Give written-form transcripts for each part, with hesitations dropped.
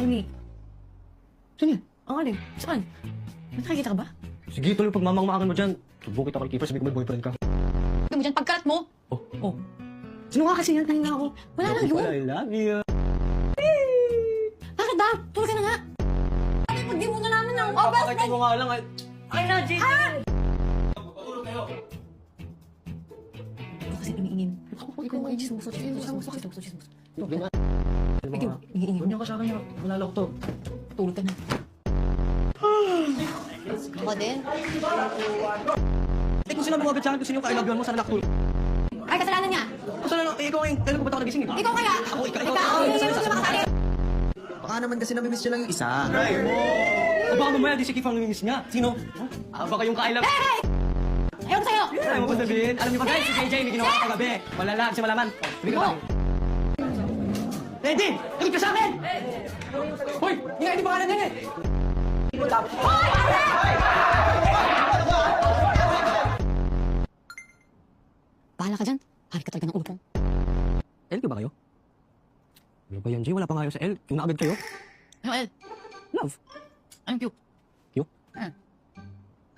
ni. Saan yan? Ang alin? Saan? Nakikita ka ba? Sige, tuloy pag mamang-maangan mo dyan. Subong kita kay Keeper, sabi ko may boyfriend ka. Sabi mo dyan, pagkalat mo. Oh. Oh. Sino nga kasi yan? Kanina ako. Wala lang yun. I love you. Bakit ba? Tulog ka na nga. Ay, pag di mo nalaman ng best Papakita friend. mo nga lang. Ay na, Jake. Ikaw kasi umiingin. Ikaw ay chismoso. Chismoso. Ikaw, iingin. Ganyan ka sa akin. Malala ko to. Tulog ka na. Ako din. Eh, kung sinabi mo agad sa akin kung sino yung ka-I-love mo, sana nakatulog. Ay, kasalanan niya. Kasalanan, ikaw ngayon. Kailan ko ba't ako nagising? Ikaw kaya. Ako, ikaw. Hindi mo makasali. Baka naman kasi namimiss nyo lang yung isa. O baka mamaya di si Keeper ang namimiss niya. Sino? Baka yung ka-I-love. Ayaw ko sa'yo. Ayaw mo ko sabihin. Alam niyo ba guys, si JJ may ginawa ka kagabi. Malala, kasi malaman. Bigyan ka Oo. ba? Ready! Tuloy ka sa akin! Hoy! Hindi pangalan yan eh! Bahala ka dyan. Hari ka talaga ng ulo ko. L ba kayo? Ano ba yan, Jay? Wala pa nga kayo sa L. Yung naagad kayo? Ano, El? Love. Anong cute? Q? Ah.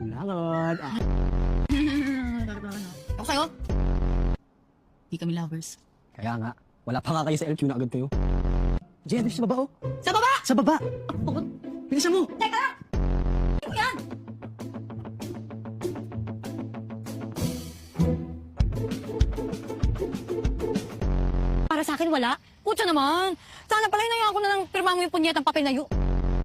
Langad. Ako sa'yo? Di kami lovers. Kaya nga, wala pa nga kayo sa L. Q na agad kayo. Jay, ano sa baba oh? Sa baba! Sa baba! Oh, Bilisan mo! teka lang! Ano yan? Para sa akin, wala. Kutsa naman. Sana pala hinayaan ko na lang pirma mo yung punyetang papel na yun.